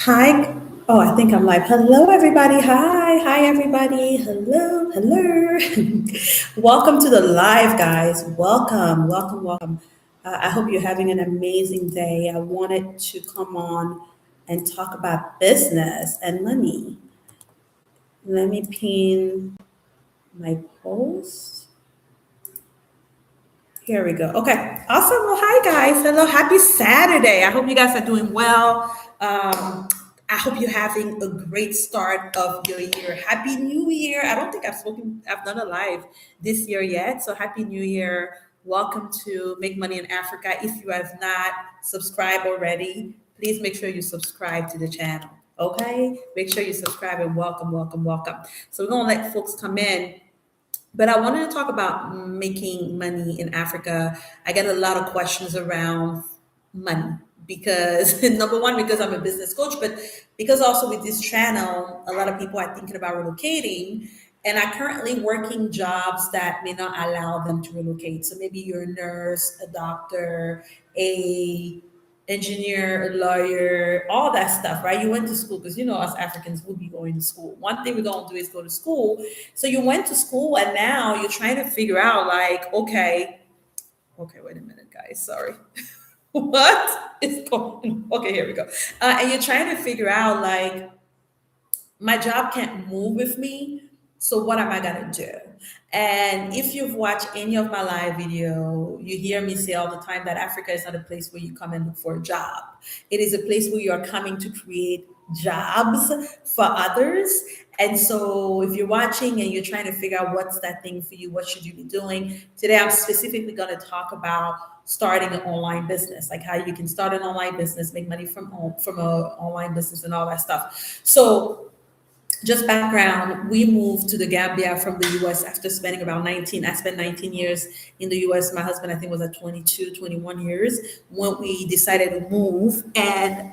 Hi. Oh, I think I'm live. Hello, everybody. Hi, everybody. Hello. Welcome to the live, guys. Welcome. I hope you're having an amazing day. I wanted to come on and talk about business and money. Let me pin my post. Here we go. Okay, awesome. Well, hi guys. Hello, happy Saturday. I hope you guys are doing well. I hope you're having a great start of your year. Happy New Year. I don't think I've done a live this year yet. So happy New Year. Welcome to Make Money in Africa. If you have not subscribed already, please make sure you subscribe to the channel. Okay? Make sure you subscribe and welcome. So we're gonna let folks come in, but I wanted to talk about making money in Africa. I get a lot of questions around money because number one, because I'm a business coach, but because also with this channel, a lot of people are thinking about relocating and are currently working jobs that may not allow them to relocate. So maybe you're a nurse, a doctor, a engineer, a lawyer, all that stuff, right? You went to school because us Africans will be going to school. One thing we don't do is go to school. So you went to school and now you're trying to figure out like, okay, wait a minute, guys. Sorry. What is going on? Okay, here we go. And you're trying to figure out like my job can't move with me. So what am I gonna do? And if you've watched any of my live video, you hear me say all the time that Africa is not a place where you come and look for a job. It is a place where you are coming to create jobs for others. And so if you're watching and you're trying to figure out what's that thing for you, what should you be doing? Today I'm specifically going to talk about starting an online business, like how you can start an online business, make money from home, from an online business and all that stuff. So just background, we moved to the Gambia from the US after spending about 19. I spent 19 years in the US. My husband, I think, was at 22, 21 years when we decided to move. And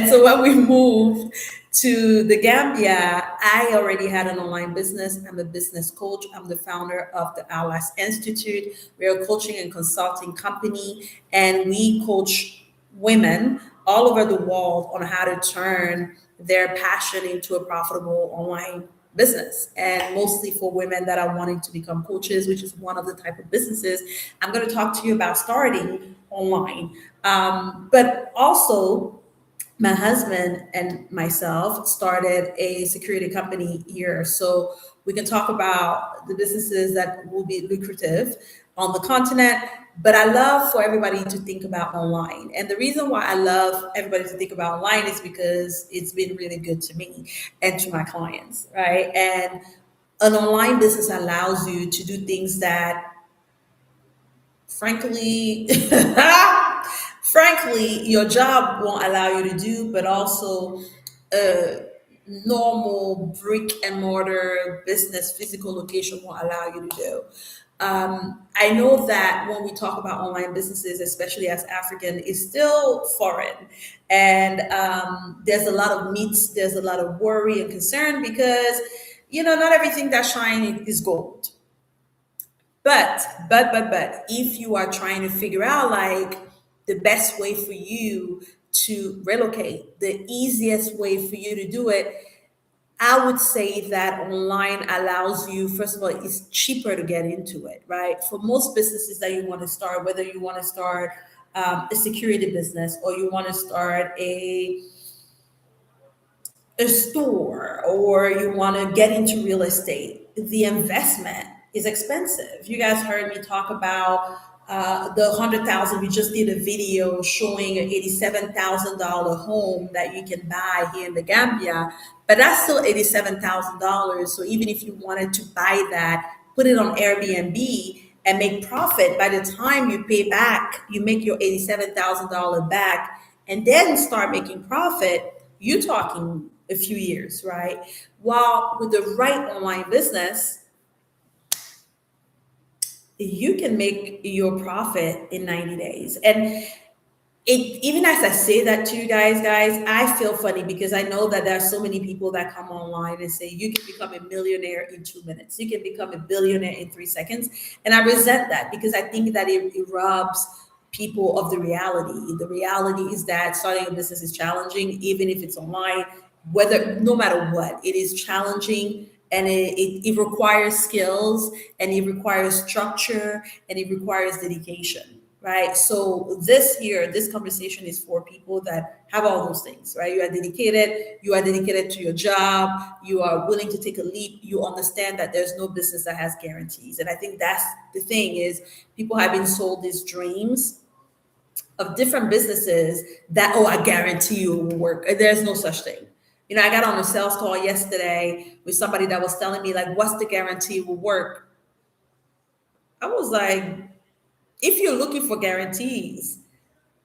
so when we moved to the Gambia, I already had an online business. I'm a business coach. I'm the founder of the Allies Institute. We're a coaching and consulting company, and we coach women all over the world on how to turn their passion into a profitable online business, and mostly for women that are wanting to become coaches, which is one of the type of businesses I'm going to talk to you about starting online. But also, my husband and myself started a security company here. So we can talk about the businesses that will be lucrative on the continent. But I love for everybody to think about online. And the reason why I love everybody to think about online is because it's been really good to me and to my clients, right? And an online business allows you to do things that frankly frankly your job won't allow you to do, but also a normal brick and mortar business physical location won't allow you to do. I know that when we talk about online businesses, especially as African, is still foreign, and there's a lot of myths, there's a lot of worry and concern because not everything that shines is gold. But if you are trying to figure out like the best way for you to relocate, the easiest way for you to do it, I would say that online allows you, first of all, it's cheaper to get into it, right? For most businesses that you want to start, whether you want to start a security business or you want to start a store or you want to get into real estate, the investment is expensive. You guys heard me talk about the 100,000. We just did a video showing an $87,000 home that you can buy here in the Gambia, but that's still $87,000. So even if you wanted to buy that, put it on Airbnb and make profit, by the time you pay back, you make your $87,000 back, and then start making profit, you're talking a few years, right? While with the right online business, you can make your profit in 90 days. And even as I say that to you guys, I feel funny because I know that there are so many people that come online and say you can become a millionaire in 2 minutes, you can become a billionaire in 3 seconds. And I resent that because I think that it robs people of the reality. The reality is that starting a business is challenging, even if it's online, whether no matter what, it is challenging, and it requires skills, and it requires structure, and it requires dedication, right? So this year, this conversation is for people that have all those things, right? You are dedicated to your job, you are willing to take a leap, you understand that there's no business that has guarantees. And I think that's the thing is people have been sold these dreams of different businesses that, oh, I guarantee you it will work. There's no such thing. I got on a sales call yesterday with somebody that was telling me, like, what's the guarantee it will work? I was like, if you're looking for guarantees,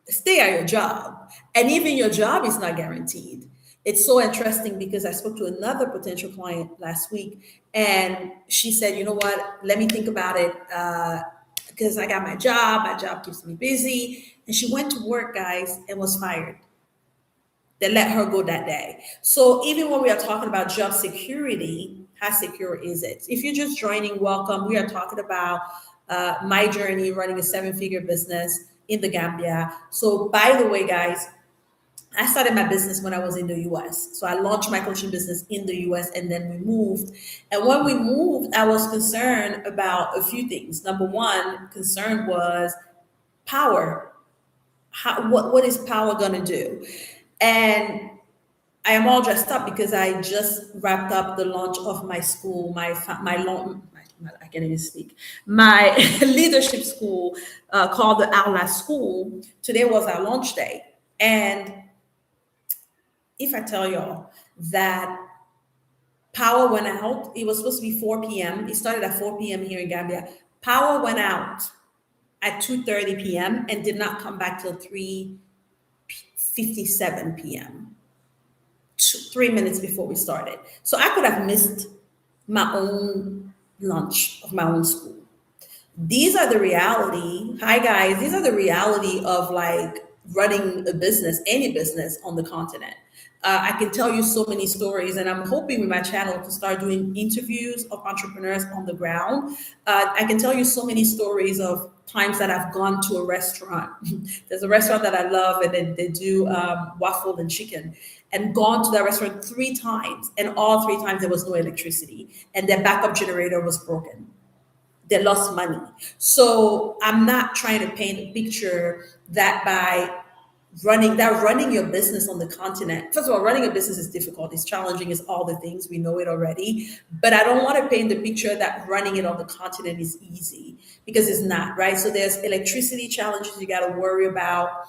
stay at your job. And even your job is not guaranteed. It's so interesting because I spoke to another potential client last week, and she said, you know what, let me think about it. Because I got my job. My job keeps me busy. And she went to work, guys, and was fired. They let her go that day. So even when we are talking about job security, how secure is it? If you're just joining, welcome. We are talking about my journey running a seven-figure business in the Gambia. So by the way, guys, I started my business when I was in the US. So I launched my coaching business in the US, and then we moved. And when we moved, I was concerned about a few things. Number one, concern was power. What is power going to do? And I am all dressed up because I just wrapped up the launch of my school, I can't even speak, my leadership school called the Outlast School. Today was our launch day. And if I tell y'all that power went out, it was supposed to be 4 p.m. It started at 4 p.m. here in Gambia. Power went out at 2:30 p.m. and did not come back till 3:57 p.m. 3 minutes before we started. So I could have missed my own lunch of my own school. These are the reality. Hi guys, these are the reality of like running a business, any business on the continent. I can tell you so many stories, and I'm hoping with my channel to start doing interviews of entrepreneurs on the ground. I can tell you so many stories of times that I've gone to a restaurant. There's a restaurant that I love, and they do waffle and chicken, and gone to that restaurant 3 times, and all 3 times there was no electricity, and their backup generator was broken. They lost money. So I'm not trying to paint a picture that by running your business on the continent. First of all, running a business is difficult. It's challenging. It's all the things we know it already. But I don't want to paint the picture that running it on the continent is easy, because it's not, right? So there's electricity challenges you got to worry about.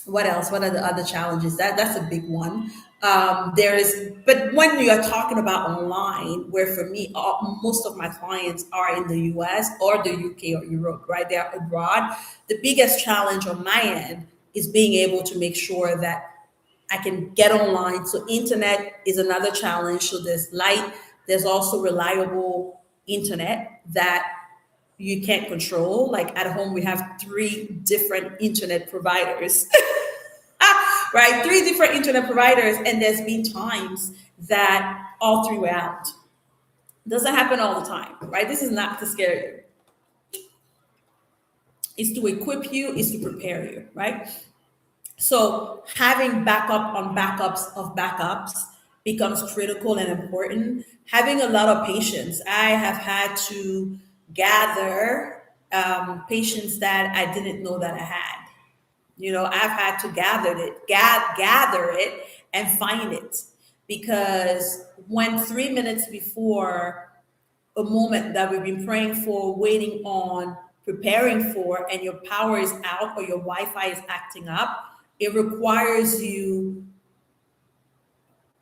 What else? What are the other challenges? That's a big one. But when you are talking about online, where for me, most of my clients are in the US or the UK or Europe, right? They are abroad. The biggest challenge on my end is being able to make sure that I can get online. So internet is another challenge. So there's light. There's also reliable internet that you can't control. Like at home, we have 3 different internet providers. Right? 3 different internet providers. And there's been times that all 3 were out. Doesn't happen all the time, right? This is not to scare you. It's to equip you, it's to prepare you, right? So having backup on backups of backups becomes critical and important. Having a lot of patience. I have had to gather patience that I didn't know that I had. I've had to gather it and find it, because when 3 minutes before a moment that we've been praying for, waiting on, preparing for, and your power is out or your Wi-Fi is acting up, it requires you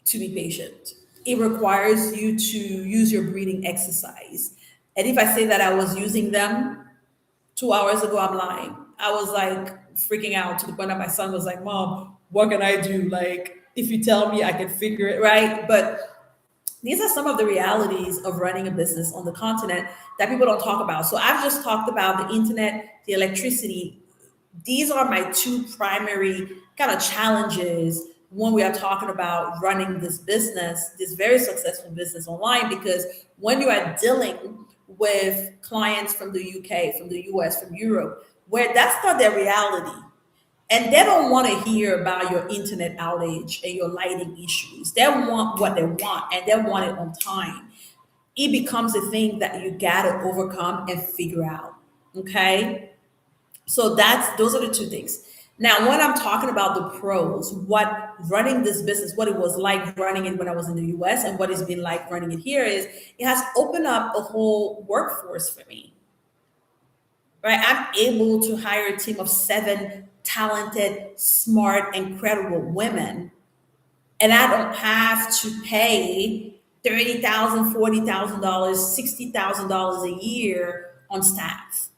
to be patient. It requires you to use your breathing exercise. And if I say that I was using them 2 hours ago, I'm lying. I was like freaking out to the point that my son was like, Mom, what can I do? Like, if you tell me, I can figure it, right? But these are some of the realities of running a business on the continent that people don't talk about. So I've just talked about the internet, the electricity. These are my 2 primary kind of challenges when we are talking about running this business, this very successful business online, because when you are dealing with clients from the UK, from the US, from Europe, where that's not their reality. And they don't want to hear about your internet outage and your lighting issues. They want what they want and they want it on time. It becomes a thing that you gotta overcome and figure out. Okay. So that's those are the two things. Now, when I'm talking about the pros, what running this business, what it was like running it when I was in the US and what it's been like running it here is it has opened up a whole workforce for me. Right? I'm able to hire a team of 7 talented, smart, incredible women, and I don't have to pay $30,000, $40,000, $60,000 a year on staff.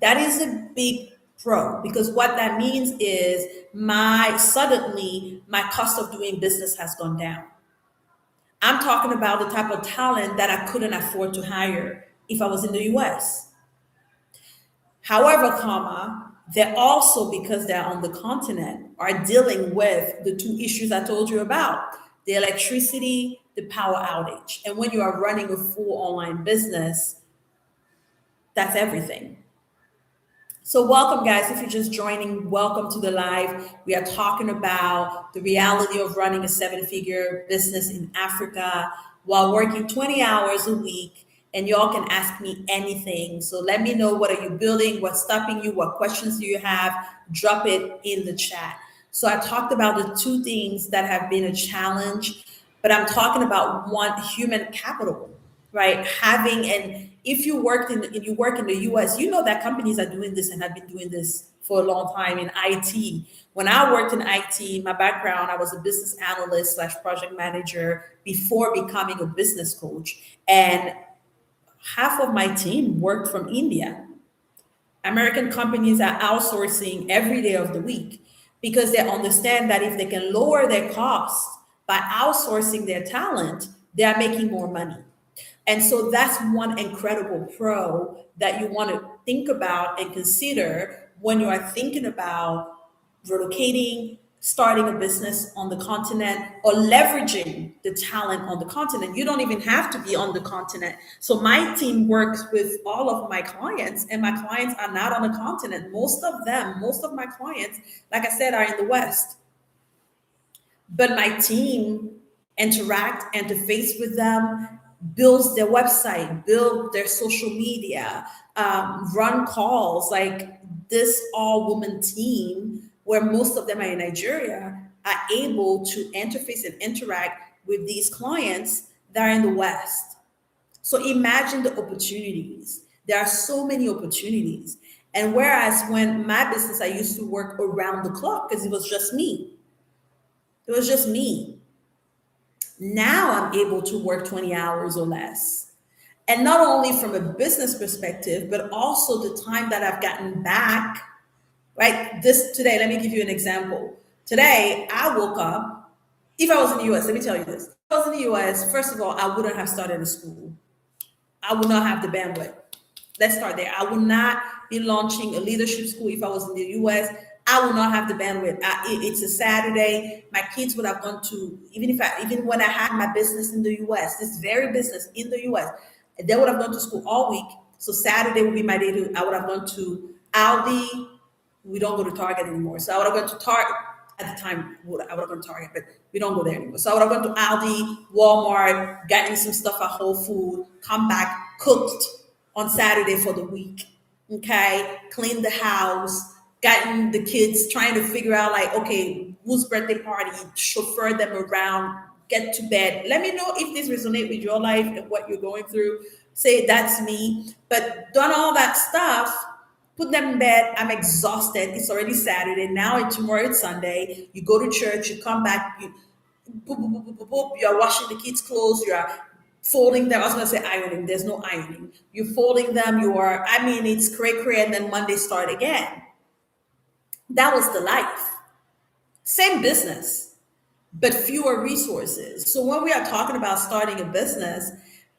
That is a big pro because what that means is my cost of doing business has gone down. I'm talking about the type of talent that I couldn't afford to hire if I was in the US. However, they're also, because they're on the continent, are dealing with the two issues I told you about, the electricity, the power outage. And when you are running a full online business, that's everything. So, welcome, guys. If you're just joining, welcome to the live. We are talking about the reality of running a 7-figure business in Africa while working 20 hours a week. And y'all can ask me anything. So, let me know, what are you building? What's stopping you? What questions do you have? Drop it in the chat. So, I talked about the two things that have been a challenge, but I'm talking about one, human capital, right? Having, and if you you work in the US, you know that companies are doing this and have been doing this for a long time in IT. When I worked in IT, my background, I was a business analyst slash project manager before becoming a business coach. And half of my team worked from India. American companies are outsourcing every day of the week because they understand that if they can lower their costs by outsourcing their talent, they are making more money. And so that's one incredible pro that you want to think about and consider when you are thinking about relocating, starting a business on the continent, or leveraging the talent on the continent. You don't even have to be on the continent. So my team works with all of my clients, and my clients are not on the continent. Most of my clients, like I said, are in the West. But my team interact, interface with them, builds their website, build their social media, run calls. Like this all woman team, where most of them are in Nigeria, are able to interface and interact with these clients that are in the West. So imagine the opportunities. There are so many opportunities. And whereas when my business, I used to work around the clock because it was just me. It was just me. Now I'm able to work 20 hours or less. And not only from a business perspective, but also the time that I've gotten back, right? This today, let me give you an example. Today, I woke up. If I was in the US, let me tell you this. If I was in the US, first of all, I wouldn't have started a school. I would not have the bandwidth. Let's start there. I would not be launching a leadership school if I was in the US. I would not have the bandwidth. It's a Saturday. My kids would have gone to, even when I had my business in the US, this very business in the US, they would have gone to school all week. So Saturday would be my day to, I would have gone to Aldi. We don't go to Target anymore. So I would have gone to Target at the time. I would have gone to Target, but we don't go there anymore. So I would have gone to Aldi, Walmart, gotten some stuff at Whole Food, come back, cooked on Saturday for the week. Okay, clean the house, gotten the kids, trying to figure out like, okay, whose birthday party, chauffeur them around, get to bed. Let me know if this resonates with your life and what you're going through. Say that's me. But done all that stuff, put them in bed. I'm exhausted. It's already Saturday. Now and tomorrow it's Sunday. You go to church, you come back, you boop, boop, boop, boop, boop, boop. You are washing the kids' clothes, you are folding them. I was gonna say ironing. There's no ironing. You're folding them, it's cray, and then Monday start again. That was the life. Same business, but fewer resources. So when we are talking about starting a business,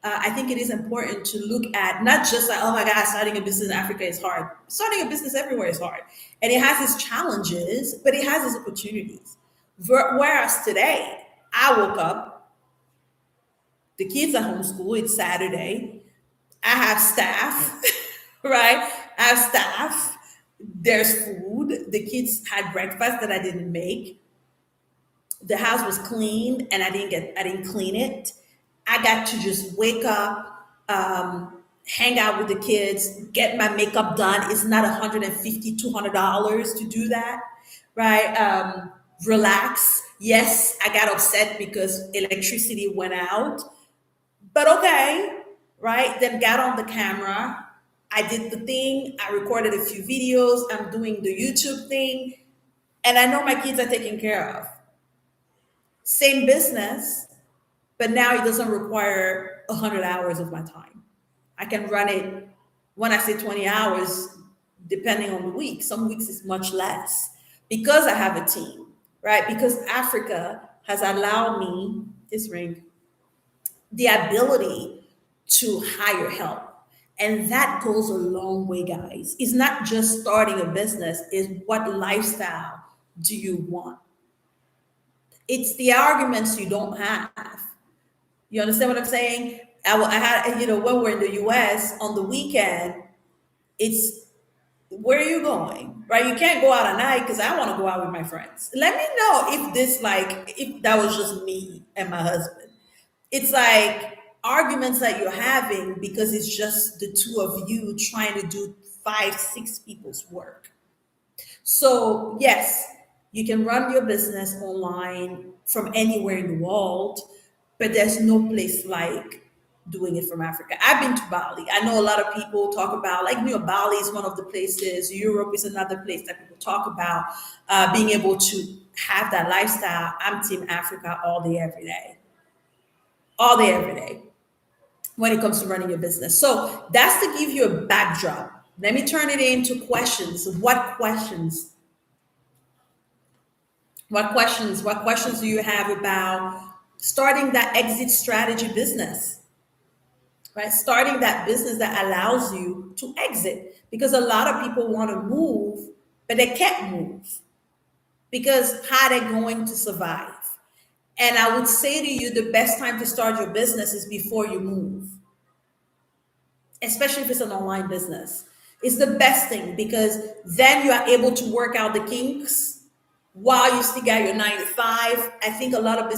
I think it is important to look at not just like, oh my God, starting a business in Africa is hard. Starting a business everywhere is hard. And it has its challenges, but it has its opportunities. Whereas today, I woke up, the kids are homeschooled, it's Saturday. I have staff, right? I have staff. There's food. The kids had breakfast that I didn't make. The house was clean and I didn't clean it. I got to just wake up, hang out with the kids, get my makeup done. It's not $150, $200 to do that, right? Relax. Yes, I got upset because electricity went out, but okay, right? Then got on the camera. I did the thing. I recorded a few videos. I'm doing the YouTube thing, and I know my kids are taken care of. Same business, but now it doesn't require 100 hours of my time. I can run it, when I say 20 hours, depending on the week. Some weeks is much less because I have a team, right? Because Africa has allowed me, this ring, the ability to hire help. And that goes a long way, guys. It's not just starting a business, it's what lifestyle do you want? It's the arguments you don't have. You understand what I'm saying? I had, when we're in the US on the weekend, it's where are you going? Right? You can't go out at night because I want to go out with my friends. Let me know if this, like, if that was just me and my husband. It's like arguments that you're having because it's just the two of you trying to do five, six people's work. So, yes, you can run your business online from anywhere in the world, but there's no place like doing it from Africa. I've been to Bali. I know a lot of people talk about, like, Bali is one of the places, Europe is another place that people talk about being able to have that lifestyle. I'm Team Africa all day, every day. All day, every day when it comes to running your business. So that's to give you a backdrop. Let me turn it into questions. What questions? What questions do you have about starting that exit strategy business? Right? Starting that business that allows you to exit. Because a lot of people want to move, but they can't move. Because how are they going to survive? And I would say to you, the best time to start your business is before you move, especially if it's an online business. It's the best thing because then you are able to work out the kinks while you still got your 9 to 5. I think a lot of